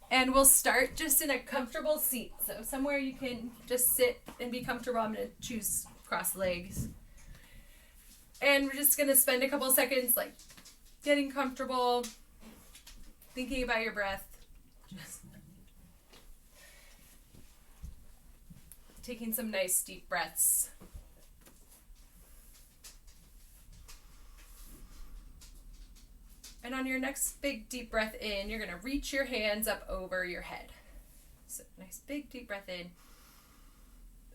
And we'll start just in a comfortable seat. So somewhere you can just sit and be comfortable. I'm going to choose cross legs. And we're just going to spend a couple seconds like getting comfortable, thinking about your breath. Just taking some nice deep breaths. And on your next big deep breath in, you're going to reach your hands up over your head. So nice big deep breath in.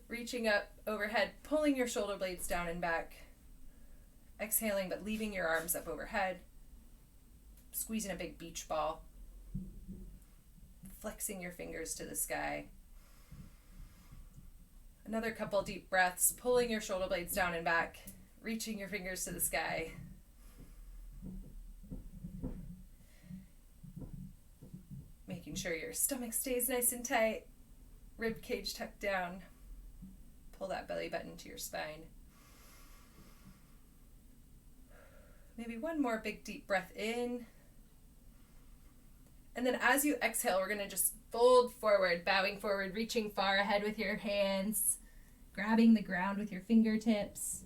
Reaching up overhead, pulling your shoulder blades down and back. Exhaling, but leaving your arms up overhead. Squeezing a big beach ball. Flexing your fingers to the sky. Another couple deep breaths, pulling your shoulder blades down and back. Reaching your fingers to the sky. Making sure your stomach stays nice and tight, rib cage tucked down. Pull that belly button to your spine. Maybe one more big deep breath in. And then as you exhale, we're going to just fold forward, bowing forward, reaching far ahead with your hands, grabbing the ground with your fingertips,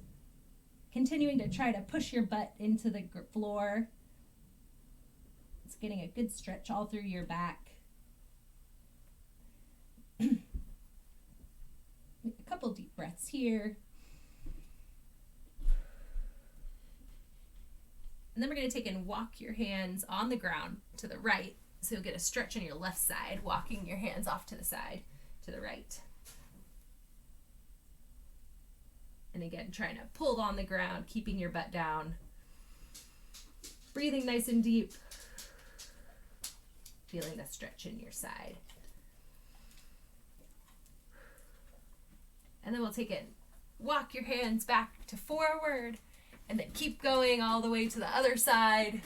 continuing to try to push your butt into the floor. It's getting a good stretch all through your back. A couple deep breaths here. And then we're going to take and walk your hands on the ground to the right. So you'll get a stretch on your left side, walking your hands off to the side, to the right. And again, trying to pull on the ground, keeping your butt down. Breathing nice and deep. Feeling the stretch in your side. And then we'll take it, walk your hands back to forward, and then keep going all the way to the other side.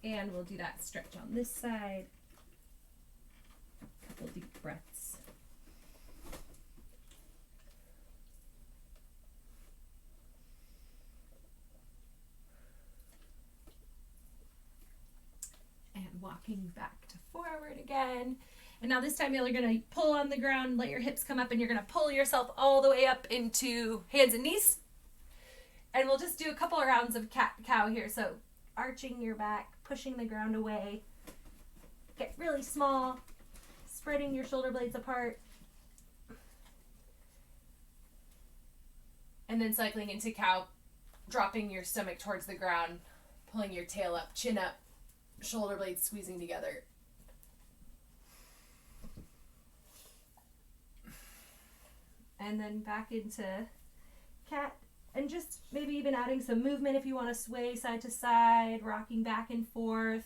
And we'll do that stretch on this side. Couple deep breaths. And walking back to forward again. And now this time you're going to pull on the ground, let your hips come up, and you're going to pull yourself all the way up into hands and knees. And we'll just do a couple of rounds of cat-cow here. So arching your back, pushing the ground away. Get really small, spreading your shoulder blades apart. And then cycling into cow, dropping your stomach towards the ground, pulling your tail up, chin up, shoulder blades squeezing together. And then back into cat, and just maybe even adding some movement if you want to sway side to side, rocking back and forth,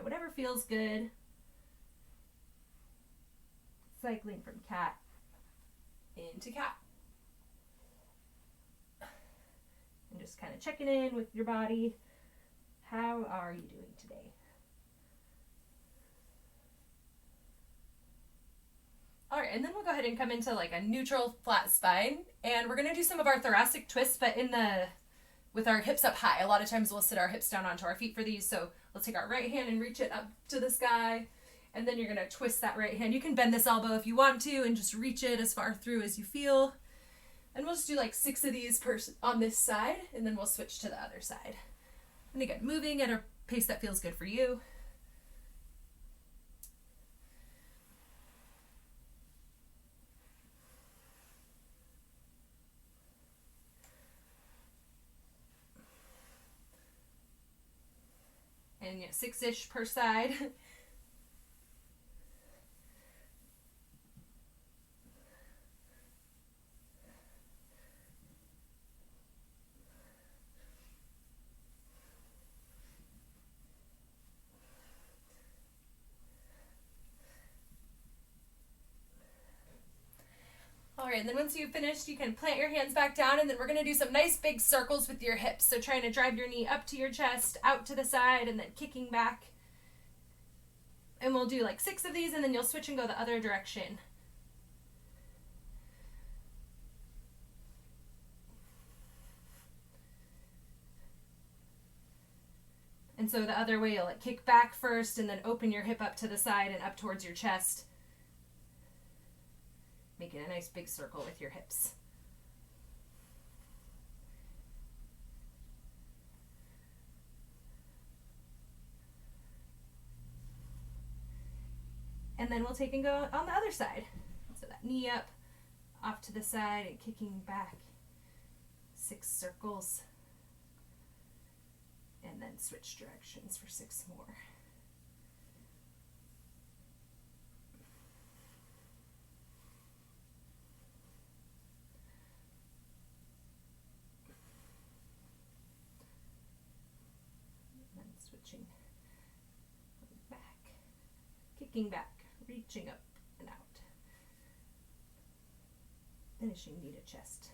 whatever feels good. Cycling from cat into cat. And just kind of checking in with your body. How are you doing today? All right, and then we'll go ahead and come into like a neutral flat spine, and we're going to do some of our thoracic twists, but with our hips up high. A lot of times we'll sit our hips down onto our feet for these, so let's take our right hand and reach it up to the sky, and then you're going to twist that right hand. You can bend this elbow if you want to, and just reach it as far through as you feel, and we'll just do like 6 of these on this side, and then we'll switch to the other side. And again, moving at a pace that feels good for you. And 6-ish per side. All right, and then once you've finished, you can plant your hands back down, and then we're going to do some nice big circles with your hips. So trying to drive your knee up to your chest, out to the side, and then kicking back. And we'll do like 6 of these, and then you'll switch and go the other direction. And And so the other way, you'll like kick back first and then open your hip up to the side and up towards your chest. Making a nice big circle with your hips. And then we'll take and go on the other side. So that knee up, off to the side, and kicking back 6 circles. And then switch directions for 6 more. And then switching back, kicking back, reaching up and out. Finishing knee to chest.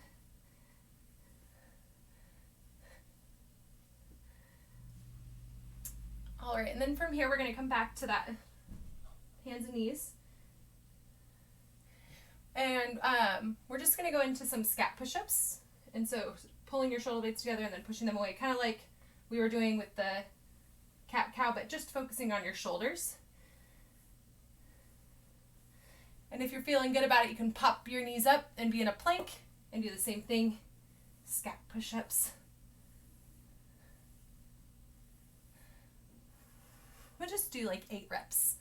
All right, and then from here, we're going to come back to that hands and knees. And we're just going to go into some scat push-ups. And so pulling your shoulder blades together and then pushing them away, kind of like we were doing with the cat-cow, but just focusing on your shoulders. And if you're feeling good about it, you can pop your knees up and be in a plank and do the same thing, scat push-ups. We'll just do like 8 reps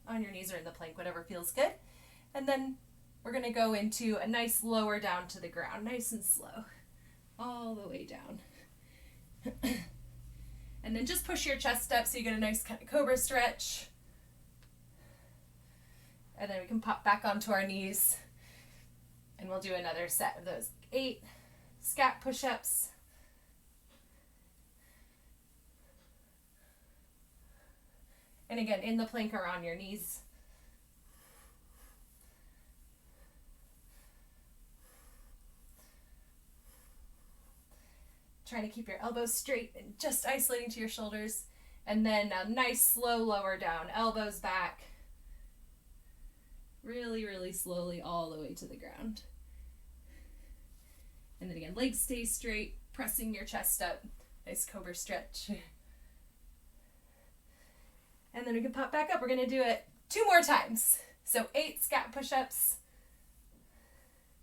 on your knees or in the plank, whatever feels good. And then we're going to go into a nice lower down to the ground, nice and slow, all the way down. And then just push your chest up so you get a nice kind of cobra stretch. And then we can pop back onto our knees. And we'll do another set of those 8 scat push-ups. And again, in the plank or on your knees. Trying to keep your elbows straight and just isolating to your shoulders. And then a nice slow lower down, elbows back. Really, really slowly all the way to the ground. And then again, legs stay straight, pressing your chest up. Nice cobra stretch. And then we can pop back up. We're going to do it 2 more times. So 8 scat push-ups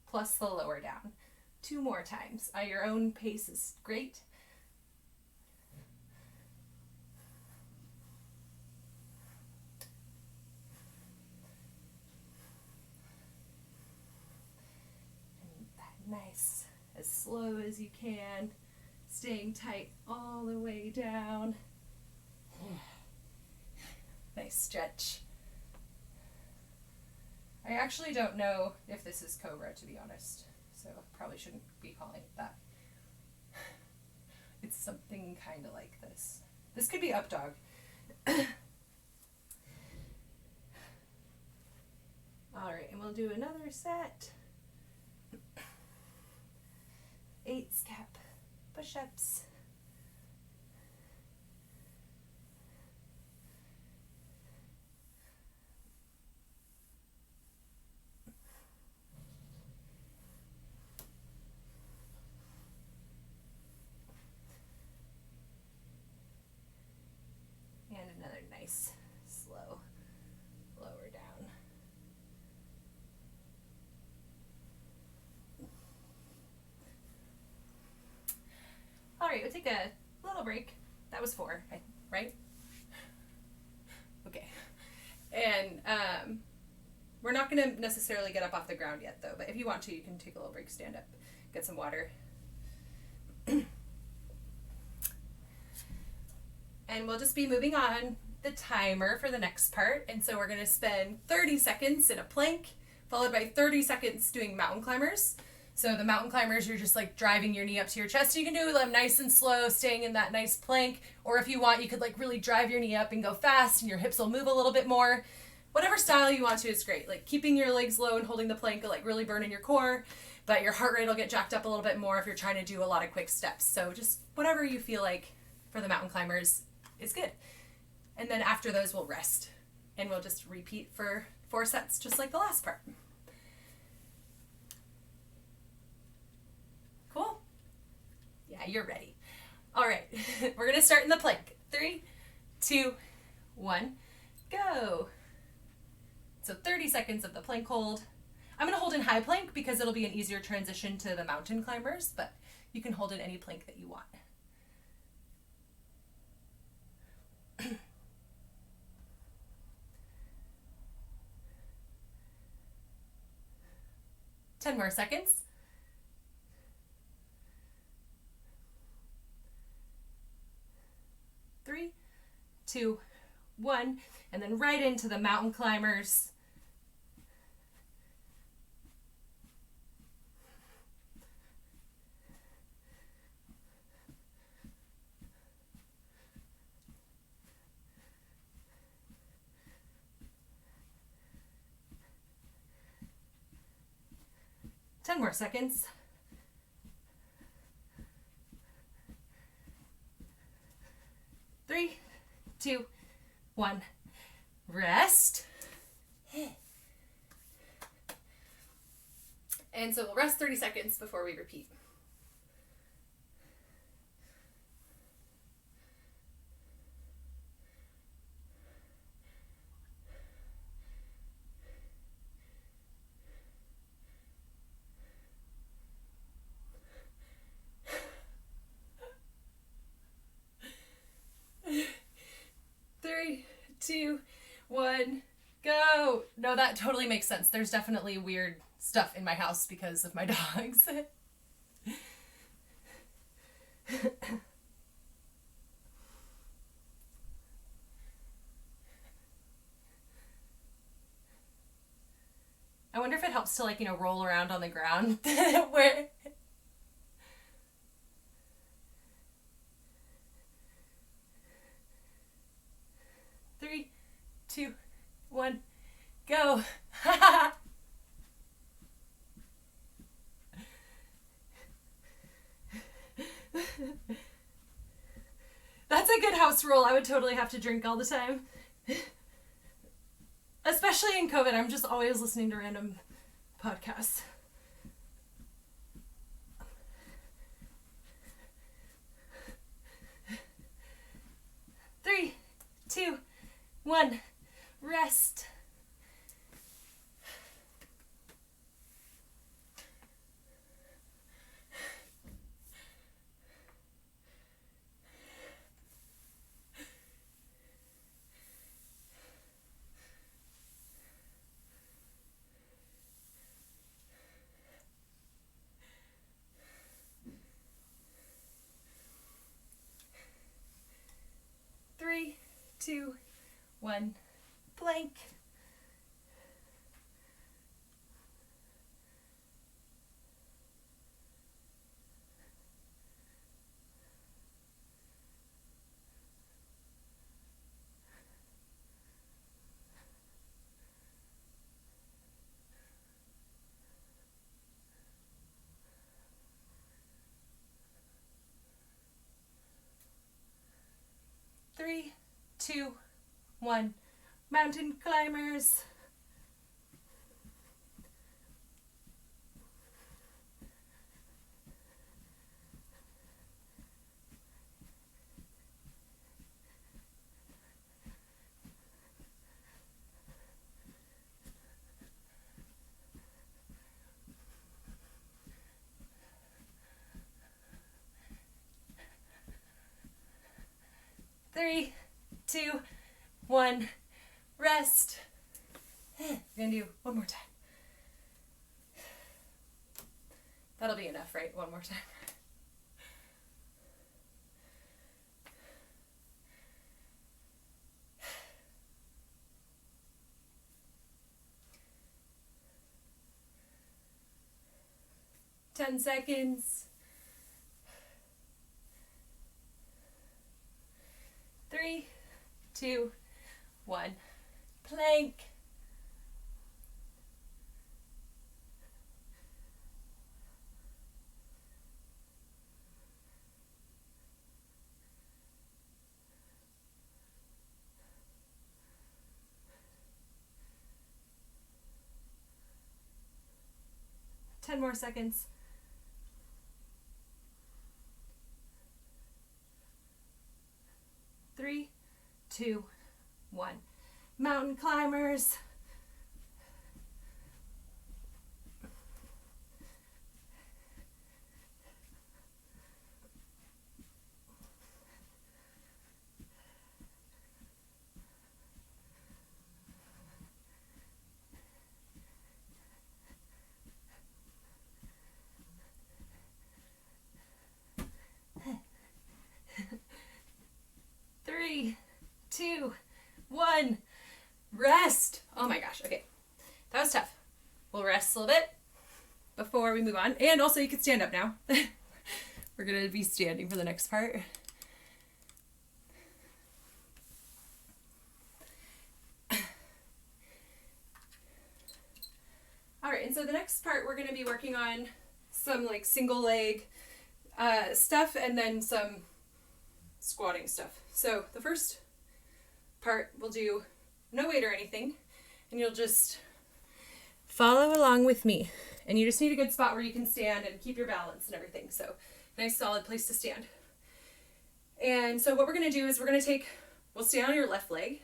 plus the lower down. 2 more times. At your own pace is great. And that nice, as slow as you can, staying tight all the way down. Nice stretch. I actually don't know if this is cobra, to be honest, so probably shouldn't be calling it that. It's something kind of like this. This could be up dog. All right, and we'll do another set. 8 scat push-ups. And another nice, slow, lower down. All right, we'll take a little break. That was 4, right? Okay. And we're not going to necessarily get up off the ground yet, though. But if you want to, you can take a little break, stand up, get some water. And we'll just be moving on the timer for the next part. And so we're going to spend 30 seconds in a plank, followed by 30 seconds doing mountain climbers. So the mountain climbers, you're just like driving your knee up to your chest. You can do them nice and slow, staying in that nice plank. Or if you want, you could like really drive your knee up and go fast and your hips will move a little bit more. Whatever style you want to is great. Like keeping your legs low and holding the plank will like really burn in your core, but your heart rate will get jacked up a little bit more if you're trying to do a lot of quick steps. So just whatever you feel like for the mountain climbers is good. And then after those, we'll rest. And we'll just repeat for 4 sets, just like the last part. Cool? Yeah, you're ready. All right, we're gonna start in the plank. 3, 2, 1, go. So 30 seconds of the plank hold. I'm gonna hold in high plank because it'll be an easier transition to the mountain climbers, but you can hold in any plank that you want. 10 more seconds. 3, 2, 1, and then right into the mountain climbers. Ten more seconds. 3, 2, 1. Rest. And so we'll rest 30 seconds before we repeat. Three, 2, 1, go. No, that totally makes sense. There's definitely weird stuff in my house because of my dogs. I wonder if it helps to, like, roll around on the ground. Where... Three, 2, 1, go. That's a good house rule. I would totally have to drink all the time. Especially in COVID, I'm just always listening to random podcasts. Three, 2, 1, rest. Three, 2, 1, plank. Three, 2, 1, mountain climbers. Three, 2, 1, rest. We're gonna do one more time. That'll be enough, right? One more time. Ten seconds. 3, 2, 1, plank. Ten more seconds. 2, 1. Mountain climbers. Three, 2, 1. Rest. Oh my gosh. Okay. That was tough. We'll rest a little bit before we move on. And also you can stand up now. We're going to be standing for the next part. All right. And so the next part, we're going to be working on some like single leg stuff and then some squatting stuff. So the first part we'll do no weight or anything, and you'll just follow along with me. And you just need a good spot where you can stand and keep your balance and everything. So nice solid place to stand. And so what we're going to do is we'll stand on your left leg,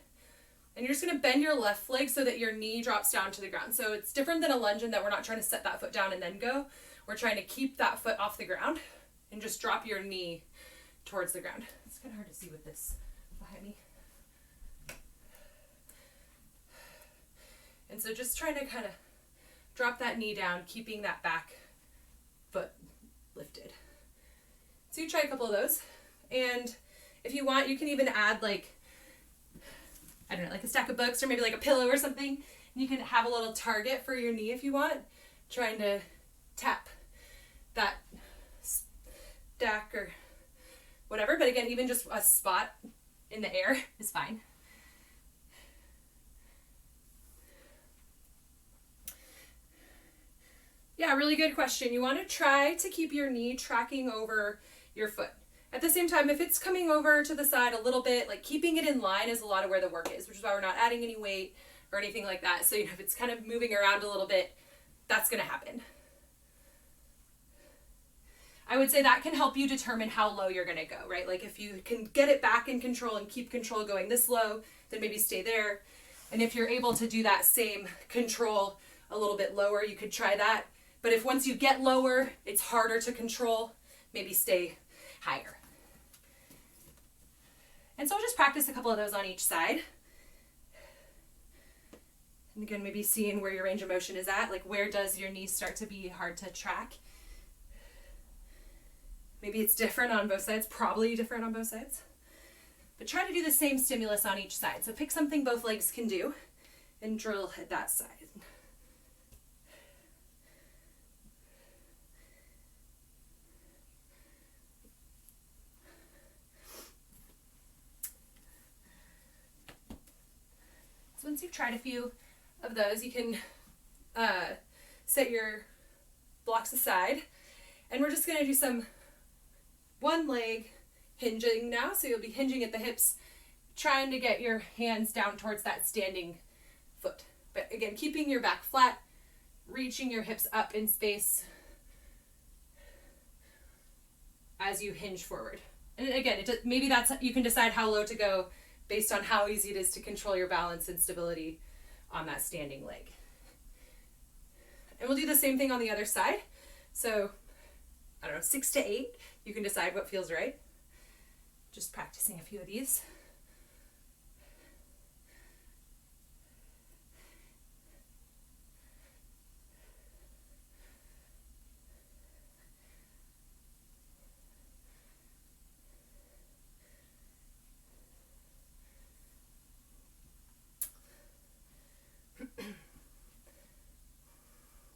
and you're just going to bend your left leg so that your knee drops down to the ground. So it's different than a lunge in that we're not trying to set that foot down and then go. We're trying to keep that foot off the ground and just drop your knee towards the ground. It's kind of hard to see with this behind me. And so just trying to kind of drop that knee down, keeping that back foot lifted. So you try a couple of those. And if you want, you can even add like, I don't know, like a stack of books or maybe like a pillow or something. And you can have a little target for your knee if you want, trying to tap that stack or whatever. But again, even just a spot in the air is fine. Yeah, really good question. You want to try to keep your knee tracking over your foot. At the same time, if it's coming over to the side a little bit, like keeping it in line is a lot of where the work is, which is why we're not adding any weight or anything like that. So, if it's kind of moving around a little bit, that's going to happen. I would say that can help you determine how low you're going to go, right? Like if you can get it back in control and keep control going this low, then maybe stay there. And if you're able to do that same control a little bit lower, you could try that. But if once you get lower, it's harder to control, maybe stay higher. And so I'll just practice a couple of those on each side. And again, maybe seeing where your range of motion is at, like where does your knee start to be hard to track? Maybe it's different on both sides, probably different on both sides. But try to do the same stimulus on each side. So pick something both legs can do and drill at that side. So once you've tried a few of those, you can set your blocks aside. And we're just going to do some one leg hinging now. So you'll be hinging at the hips, trying to get your hands down towards that standing foot. But again, keeping your back flat, reaching your hips up in space as you hinge forward. And again, maybe that's, you can decide how low to go based on how easy it is to control your balance and stability on that standing leg. And we'll do the same thing on the other side. So, I don't know, 6 to 8. You can decide what feels right. Just practicing a few of these.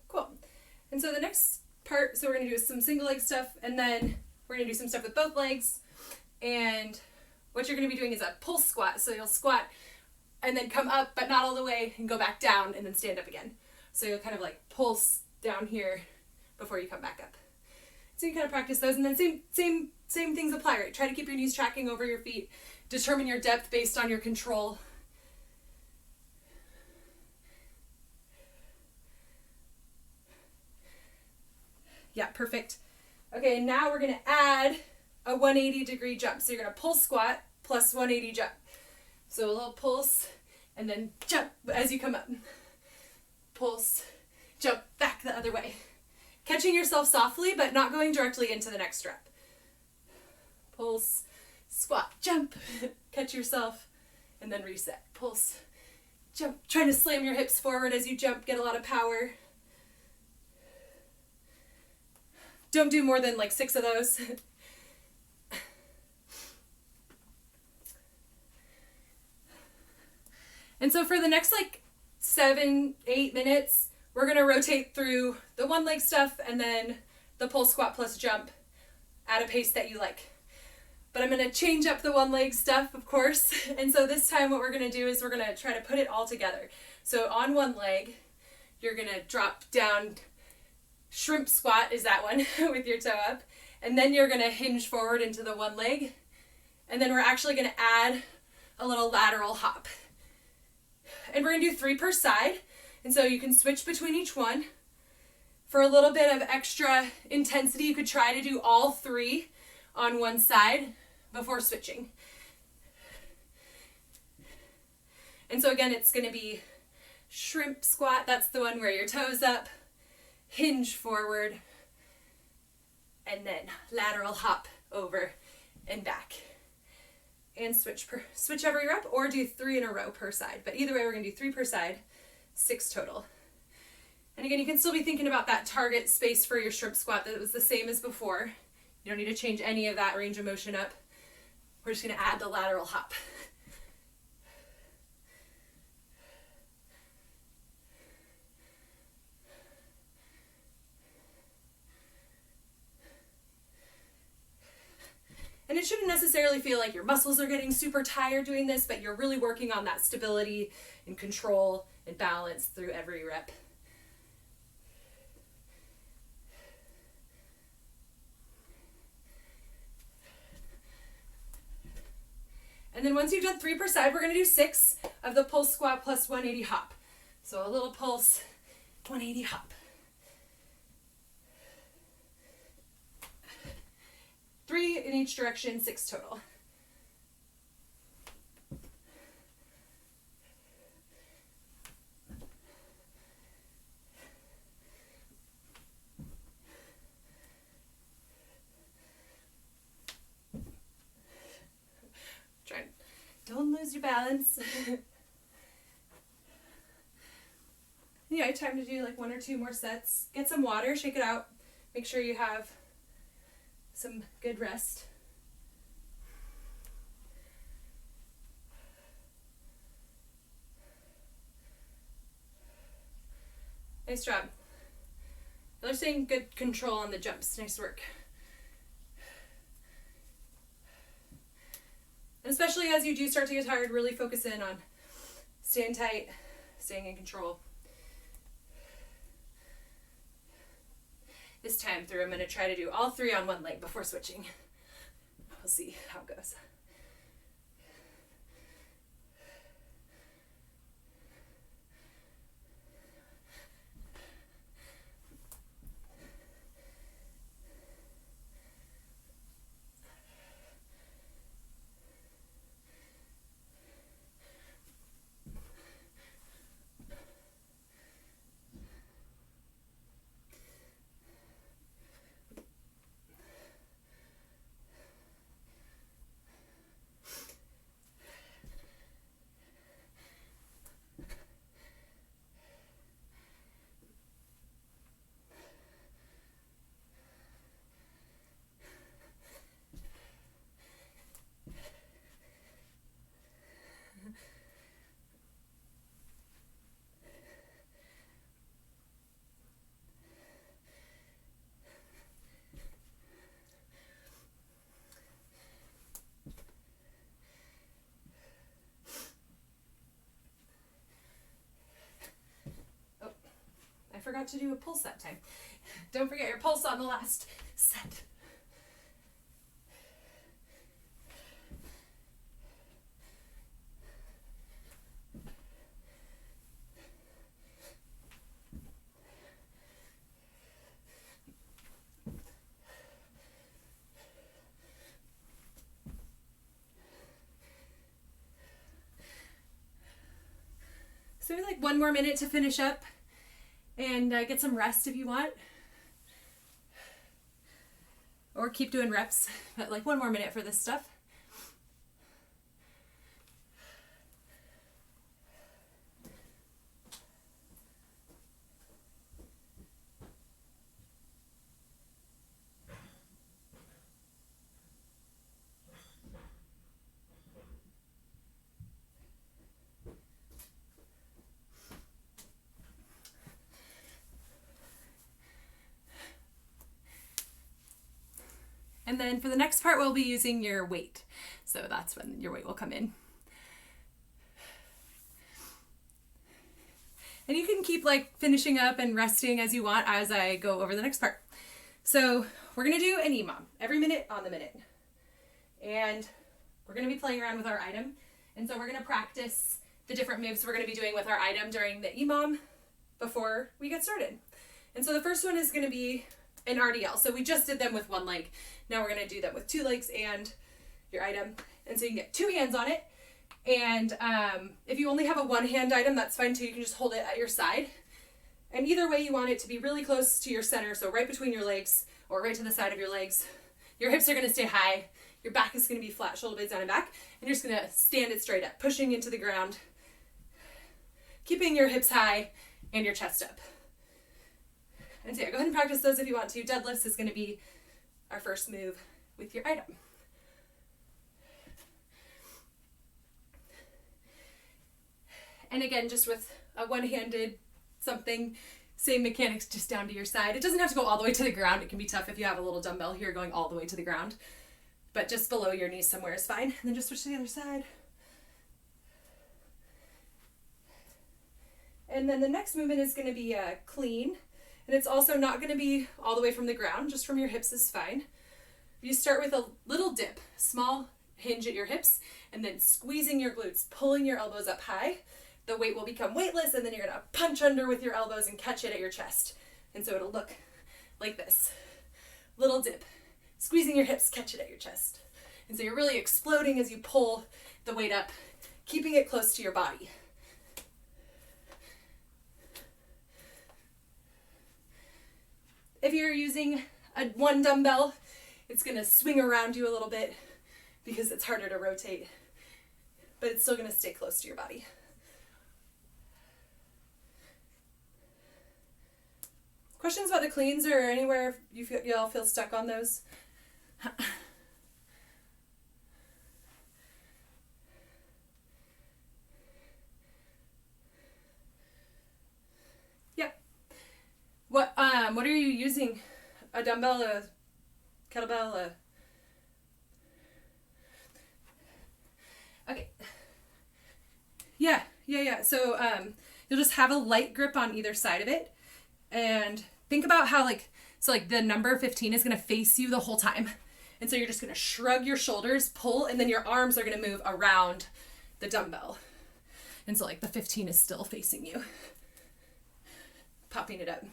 Cool. And so the next part, so we're going to do some single leg stuff, and then we're going to do some stuff with both legs. And what you're going to be doing is a pulse squat. So you'll squat and then come up, but not all the way, and go back down and then stand up again. So you'll kind of like pulse down here before you come back up. So you kind of practice those, and then same things apply, right? Try to keep your knees tracking over your feet. Determine your depth based on your control. Yeah, perfect. Okay, now we're going to add a 180 degree jump. So you're going to pulse squat plus 180 jump. So a little pulse, and then jump as you come up. Pulse, jump back the other way. Catching yourself softly, but not going directly into the next rep. Pulse, squat, jump, catch yourself, and then reset. Pulse, jump, trying to slam your hips forward as you jump, get a lot of power. Don't do more than like 6 of those. And so for the next like 7-8 minutes, we're gonna rotate through the one leg stuff and then the pull squat plus jump at a pace that you like. But I'm gonna change up the one leg stuff, of course. And so this time what we're gonna do is we're gonna try to put it all together. So on one leg, you're gonna drop down, shrimp squat is that one with your toe up. And then you're gonna hinge forward into the one leg. And then we're actually gonna add a little lateral hop. And we're gonna do 3 per side. And so you can switch between each one. For a little bit of extra intensity, you could try to do all 3 on one side before switching. And so again, it's gonna be shrimp squat. That's the one where your toes up, hinge forward, and then lateral hop over and back. And switch every rep, or do 3 in a row per side. But either way, we're gonna do 3 per side, 6 total. And again, you can still be thinking about that target space for your shrimp squat that was the same as before. You don't need to change any of that range of motion up. We're just gonna add the lateral hop. And it shouldn't necessarily feel like your muscles are getting super tired doing this, but you're really working on that stability and control and balance through every rep. And then once you've done 3 per side, we're gonna do 6 of the pulse squat plus 180 hop. So a little pulse, 180 hop. 3 in each direction, 6 total. Don't lose your balance. Yeah, time to do like 1 or 2 more sets. Get some water, shake it out. Make sure you have some good rest. Nice job. You're seeing good control on the jumps. Nice work. And especially as you do start to get tired, really focus in on staying tight, staying in control. This time through, I'm going to try to do all 3 on one leg before switching. We'll see how it goes. Forgot to do a pulse that time. Don't forget your pulse on the last set. So maybe like 1 more minute to finish up and get some rest if you want. Or keep doing reps, but like 1 more minute for this stuff. And then for the next part, we'll be using your weight. So that's when your weight will come in. And you can keep like finishing up and resting as you want as I go over the next part. So we're gonna do an EMOM, every minute on the minute. And we're gonna be playing around with our item. And so we're gonna practice the different moves we're gonna be doing with our item during the EMOM before we get started. And so the first one is gonna be an RDL. So we just did them with 1 leg. Now we're gonna do them with 2 legs and your item. And so you can get 2 hands on it. And if you only have a 1-hand item, that's fine too. You can just hold it at your side. And either way, you want it to be really close to your center. So right between your legs or right to the side of your legs. Your hips are gonna stay high. Your back is gonna be flat, shoulder blades down and back. And you're just gonna stand it straight up, pushing into the ground, keeping your hips high and your chest up. And so yeah, go ahead and practice those if you want to. Deadlifts is gonna be our first move with your item. And again, just with a 1-handed something, same mechanics, just down to your side. It doesn't have to go all the way to the ground. It can be tough if you have a little dumbbell here going all the way to the ground, but just below your knees somewhere is fine. And then just switch to the other side. And then the next movement is gonna be clean. And it's also not gonna be all the way from the ground, just from your hips is fine. You start with a little dip, small hinge at your hips, and then squeezing your glutes, pulling your elbows up high. The weight will become weightless, and then you're gonna punch under with your elbows and catch it at your chest. And so it'll look like this. Little dip, squeezing your hips, catch it at your chest. And so you're really exploding as you pull the weight up, keeping it close to your body. If you're using a 1 dumbbell, it's gonna swing around you a little bit because it's harder to rotate, but it's still gonna stay close to your body. Questions about the cleans or anywhere y'all feel stuck on those? Yep. What are you using? A dumbbell, a kettlebell, Okay. Yeah. So you'll just have a light grip on either side of it. And think about how like the number 15 is going to face you the whole time. And so you're just going to shrug your shoulders, pull, and then your arms are going to move around the dumbbell. And so like the 15 is still facing you. Popping it up.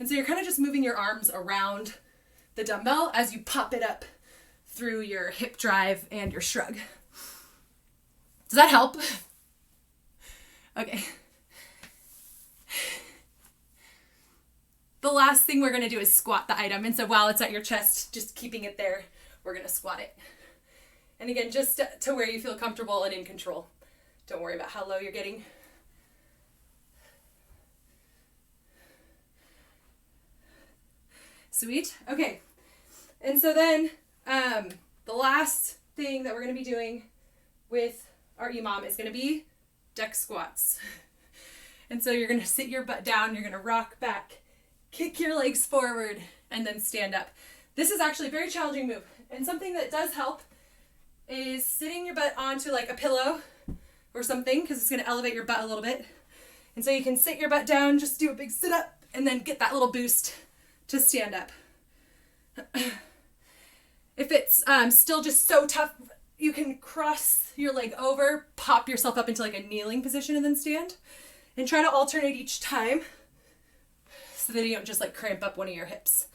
And so you're kind of just moving your arms around the dumbbell as you pop it up through your hip drive and your shrug. Does that help? Okay. The last thing we're going to do is squat the item. And so while it's at your chest, just keeping it there, we're going to squat it. And again, just to where you feel comfortable and in control. Don't worry about how low you're getting. Sweet. Okay. And so then the last thing that we're going to be doing with our EMOM is going to be deck squats. And so you're going to sit your butt down, you're going to rock back, kick your legs forward, and then stand up. This is actually a very challenging move. And something that does help is sitting your butt onto like a pillow or something, because it's going to elevate your butt a little bit. And so you can sit your butt down, just do a big sit up, and then get that little boost to stand up. If it's still just so tough, you can cross your leg over, pop yourself up into like a kneeling position, and then stand. And try to alternate each time so that you don't just like cramp up one of your hips.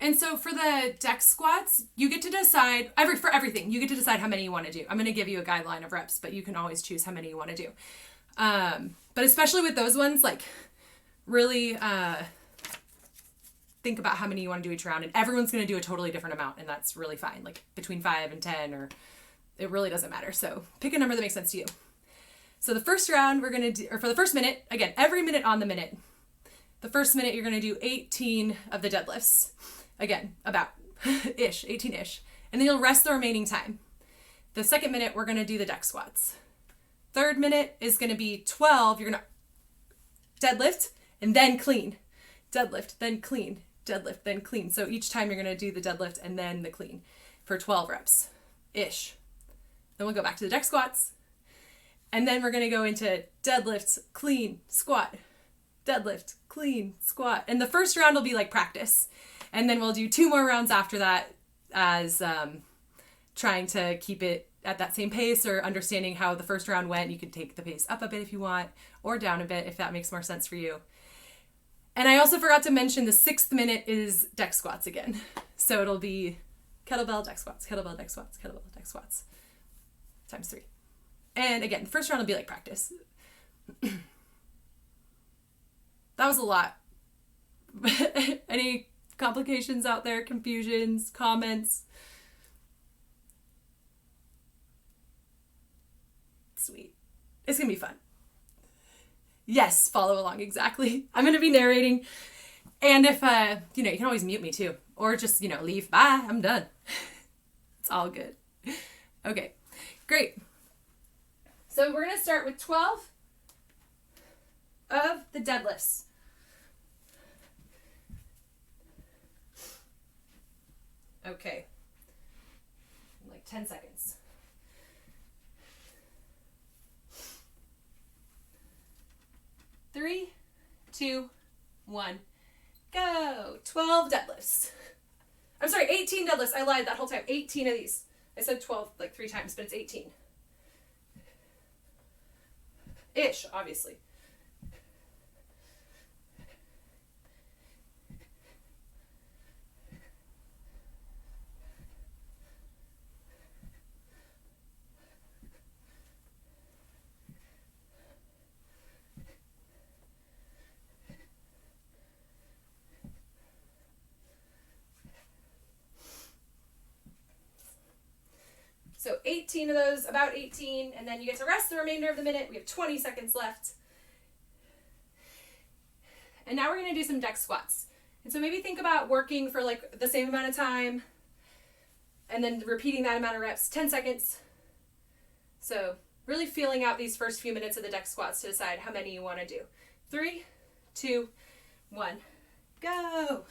And so for the deck squats, you get to decide, for everything, you get to decide how many you want to do. I'm going to give you a guideline of reps, but you can always choose how many you want to do. But especially with those ones, like really think about how many you want to do each round. And everyone's going to do a totally different amount, and that's really fine. Like between 5 and 10, or it really doesn't matter. So pick a number that makes sense to you. So the first round we're going to do, or for the first minute, again, every minute on the minute, the first minute you're going to do 18 of the deadlifts. Again, about 18-ish. And then you'll rest the remaining time. The second minute, we're going to do the deck squats. Third minute is going to be 12. You're going to deadlift and then clean. Deadlift, then clean. Deadlift, then clean. So each time you're going to do the deadlift and then the clean for 12 reps-ish. Then we'll go back to the deck squats. And then we're going to go into deadlift, clean, squat. Deadlift, clean, squat. And the first round will be like practice. And then we'll do 2 more rounds after that as trying to keep it at that same pace, or understanding how the first round went. You can take the pace up a bit if you want, or down a bit if that makes more sense for you. And I also forgot to mention the 6th minute is deck squats again. So it'll be kettlebell, deck squats, kettlebell, deck squats, kettlebell, deck squats, times 3. And again, the first round will be like practice. That was a lot. Any complications out there, confusions, comments? Sweet. It's going to be fun. Yes, follow along, exactly. I'm going to be narrating. And if, you can always mute me too. Or just, leave. Bye, I'm done. It's all good. Okay, great. So we're going to start with 12 of the deadlifts. Okay. Like 10 seconds. 3, 2, 1, go. 12 deadlifts. I'm sorry, 18 deadlifts. I lied that whole time. 18 of these. I said 12 like 3 times, but it's 18. Ish, obviously. So 18 of those, about 18, and then you get to rest the remainder of the minute. We have 20 seconds left. And now we're going to do some deck squats. And so maybe think about working for like the same amount of time and then repeating that amount of reps, 10 seconds. So really feeling out these first few minutes of the deck squats to decide how many you want to do. 3, 2, 1, go.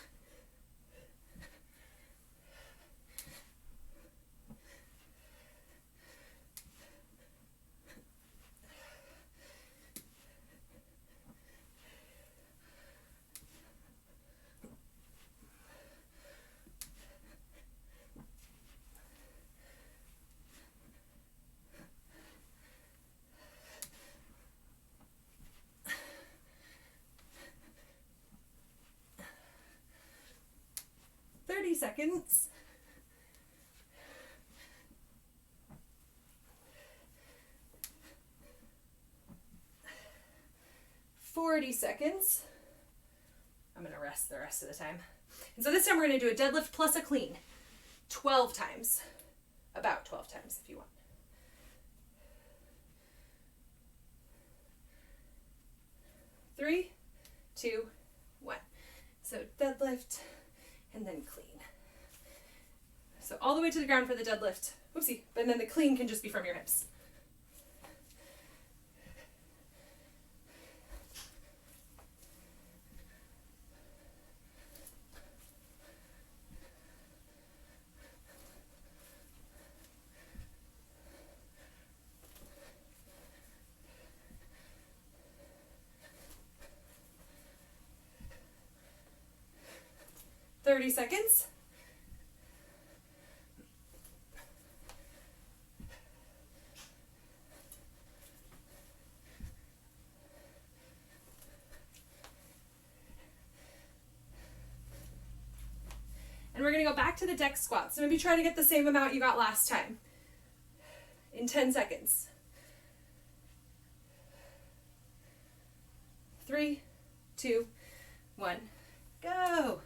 Seconds. 40 seconds. I'm going to rest the rest of the time. And so this time we're going to do a deadlift plus a clean. 12 times. About 12 times if you want. Three, 2, 1. So deadlift and then clean. So all the way to the ground for the deadlift. Whoopsie. And then the clean can just be from your hips. Thirty seconds. we're going to go back to the deck squats. So maybe try to get the same amount you got last time in 10 seconds. 3, 2, 1, go.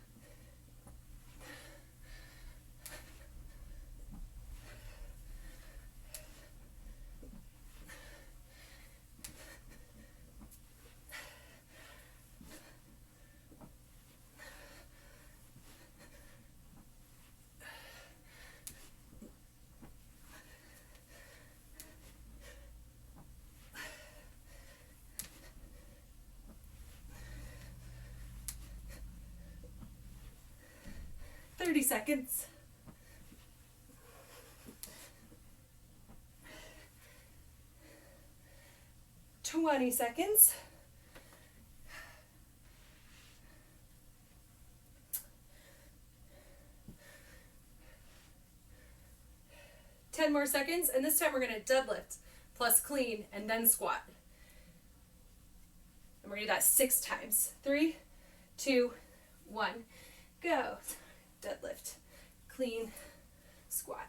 Seconds. 20 seconds. 10 more seconds, and this time we're going to deadlift plus clean and then squat. And we're going to do that 6 times. 3, 2, 1, go. Deadlift, clean, squat.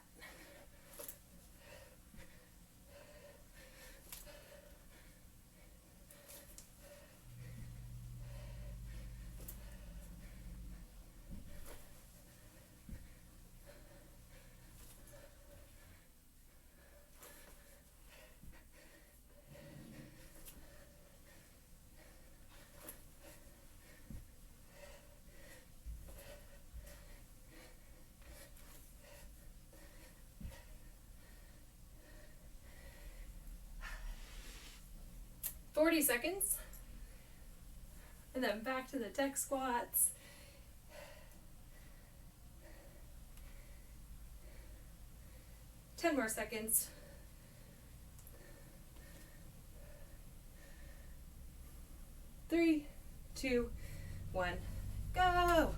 Seconds, and then back to the deck squats. Ten more seconds. 3, 2, 1, go.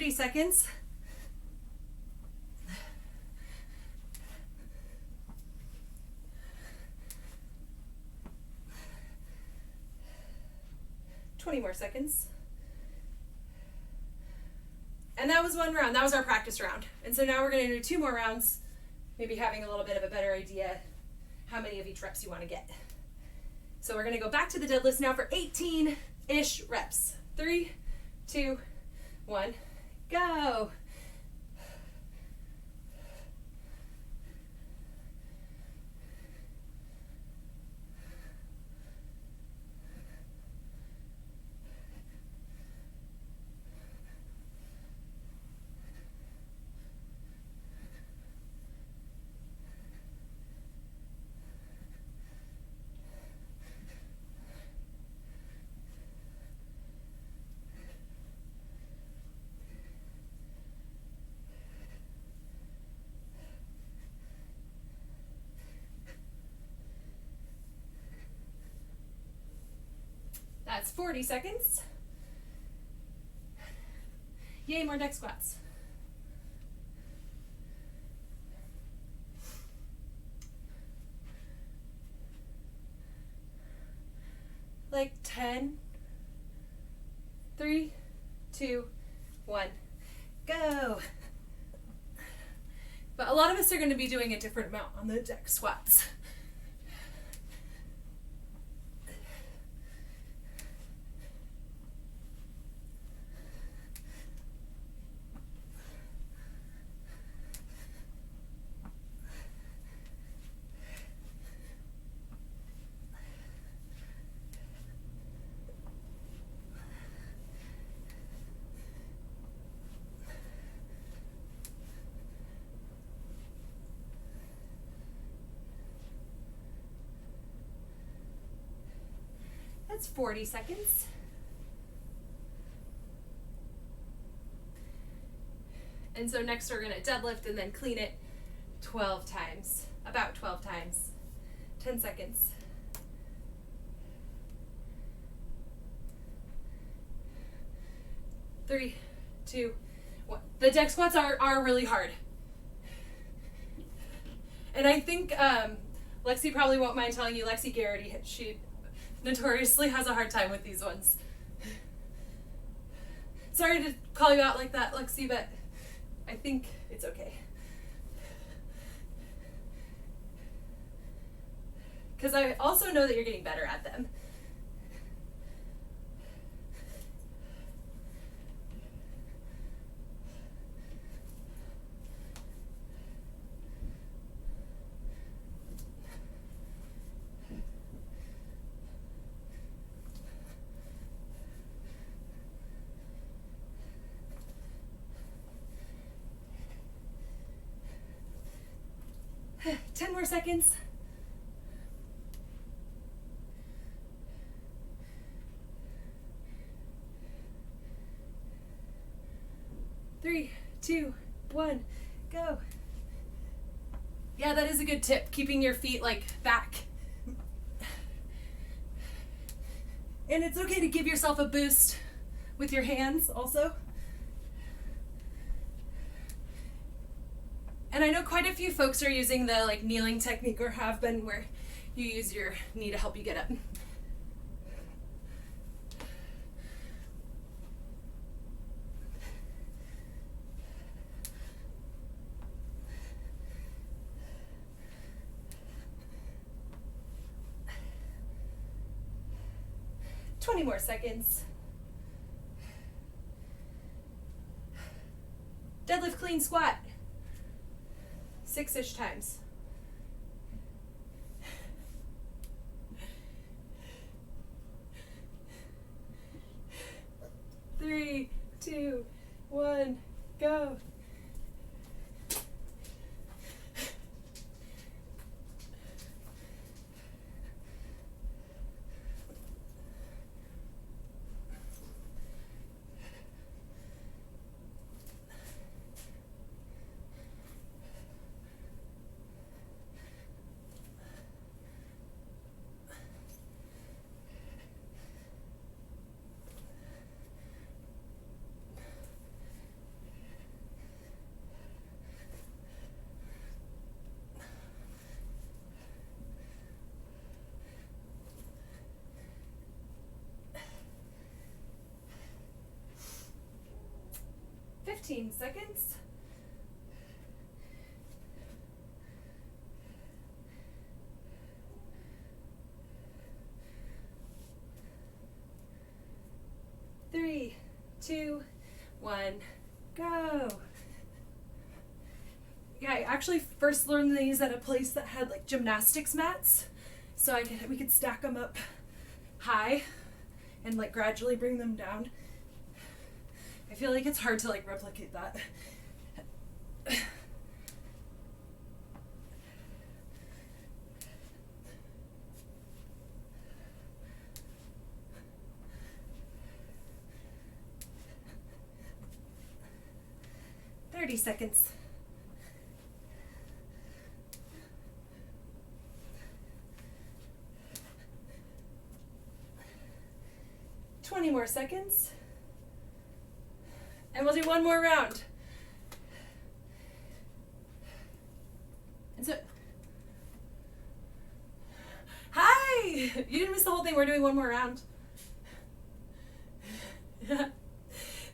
Seconds. 20 more seconds. And that was one round. That was our practice round. And so now we're going to do 2 more rounds, maybe having a little bit of a better idea how many of each reps you want to get. So we're going to go back to the deadlifts now for 18-ish reps. 3, 2, 1, go. That's 40 seconds. Yay, more deck squats. Like 10, 3, 2, 1, go. But a lot of us are going to be doing a different amount on the deck squats. That's 40 seconds. And so next we're gonna deadlift and then clean it 12 times, about 12 times, 10 seconds. Three, two, one. The deck squats are really hard. And I think Lexi probably won't mind telling you, Lexi Garrity, she notoriously has a hard time with these ones. Sorry to call you out like that, Lexi, but I think it's okay. Because I also know that you're getting better at them. Ten more seconds. Three, two, one, go. Yeah, that is a good tip, keeping your feet like back. And it's okay to give yourself a boost with your hands also. And I know quite a few folks are using the like kneeling technique or have been, where you use your knee to help you get up. Twenty more seconds. Deadlift clean squat. 6-ish times. Three, two, one, go. Seconds. Three, two, one, go. Yeah, I actually first learned these at a place that had like gymnastics mats, so we could stack them up high and like gradually bring them down. I feel like it's hard to like replicate that. Thirty seconds. Twenty more seconds. And we'll do one more round. And so, hi! You didn't miss the whole thing. We're doing one more round.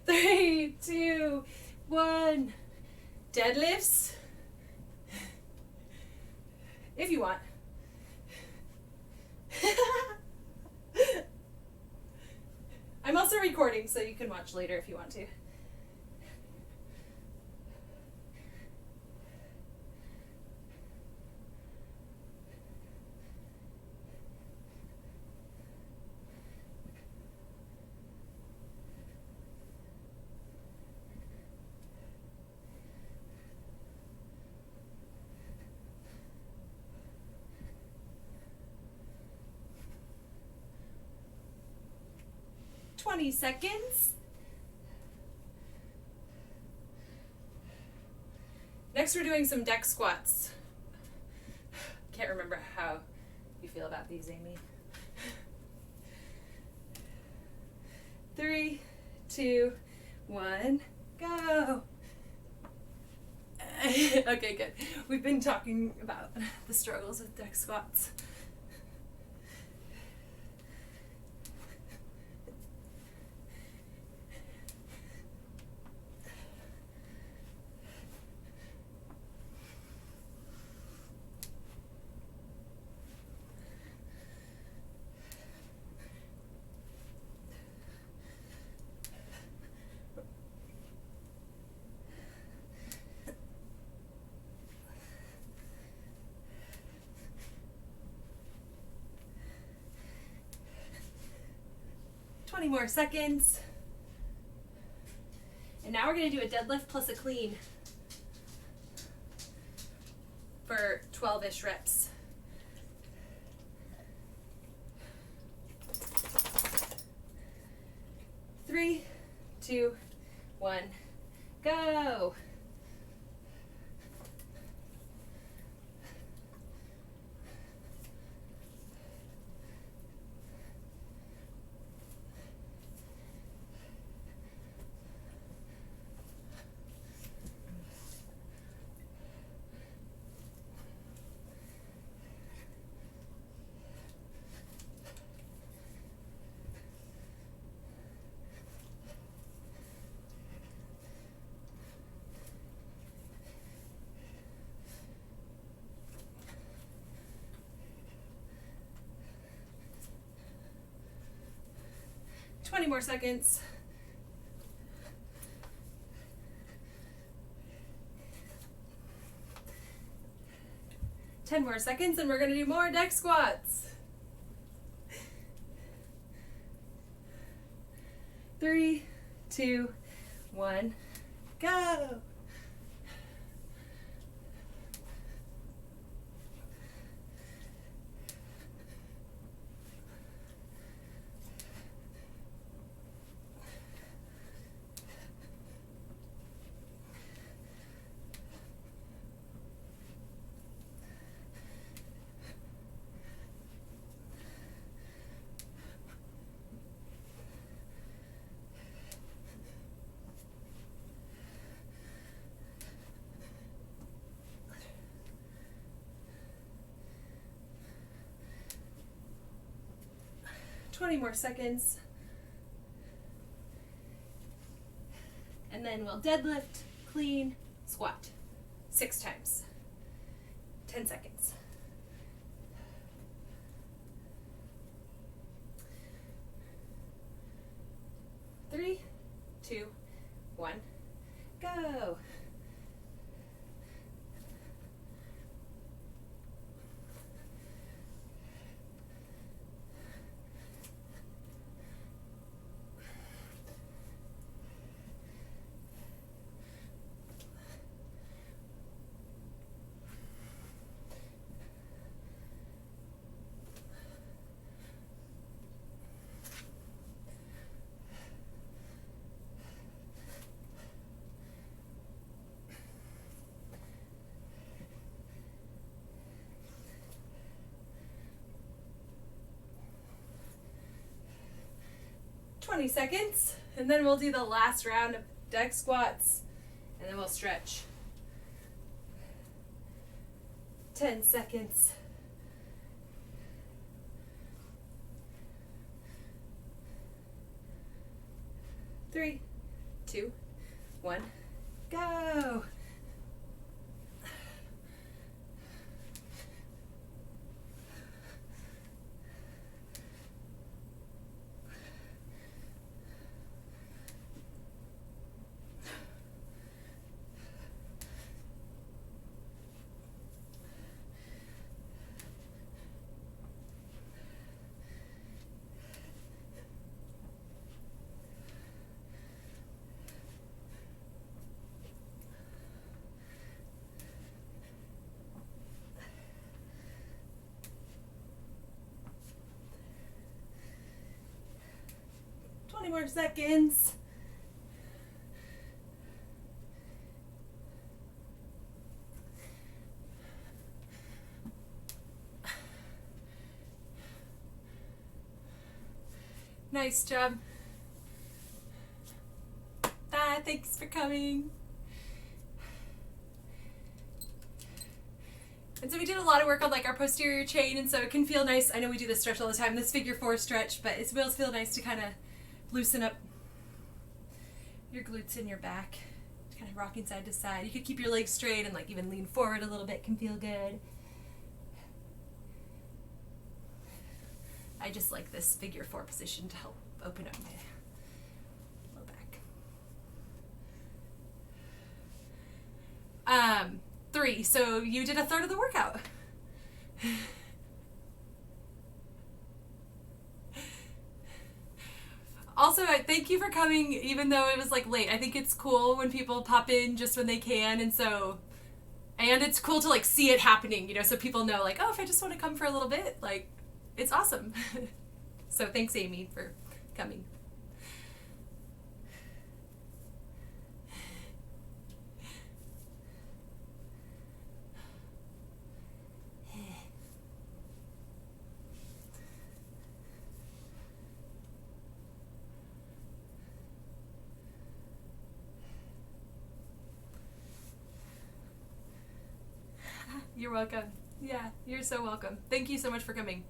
3, 2, 1. Deadlifts. If you want. I'm also recording, so you can watch later if you want to. Seconds. Next we're doing some deck squats. Can't remember how you feel about these, Amy. 3, 2, 1, go. Okay, good. We've been talking about the struggles with deck squats. More seconds. And now we're going to do a deadlift plus a clean for 12-ish reps. 3, 2, 1, go. More seconds. 10 more seconds and we're going to do more deck squats. 3, 2, 1, go. More seconds. And then we'll deadlift, clean, squat 6 times. 10 seconds. 3, 2, 1, go. Seconds, and then we'll do the last round of deck squats, and then we'll stretch. 10 seconds. 3, 2, 1, go. More seconds. Nice job. Ah, thanks for coming. And so we did a lot of work on like our posterior chain, and so it can feel nice. I know we do this stretch all the time, this figure 4 stretch, but it will feel nice to kind of loosen up your glutes in your back, kind of rocking side to side. You could keep your legs straight and like even lean forward a little bit, can feel good. I just like this figure 4 position to help open up my low back. 3, so you did a third of the workout. Also, thank you for coming, even though it was like late. I think it's cool when people pop in just when they can, and it's cool to like see it happening, you know, so people know like, oh, if I just want to come for a little bit, like, it's awesome. So thanks, Amy, for coming. You're welcome. Yeah, you're so welcome. Thank you so much for coming.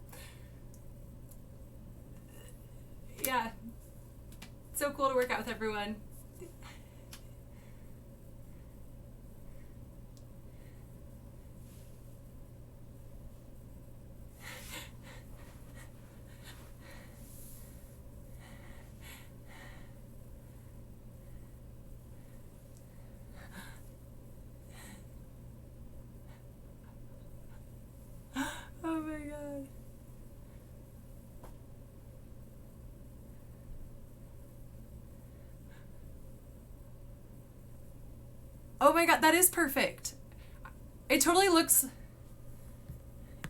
Yeah, so cool to work out with everyone. Oh my god. Oh my god, that is perfect. It totally looks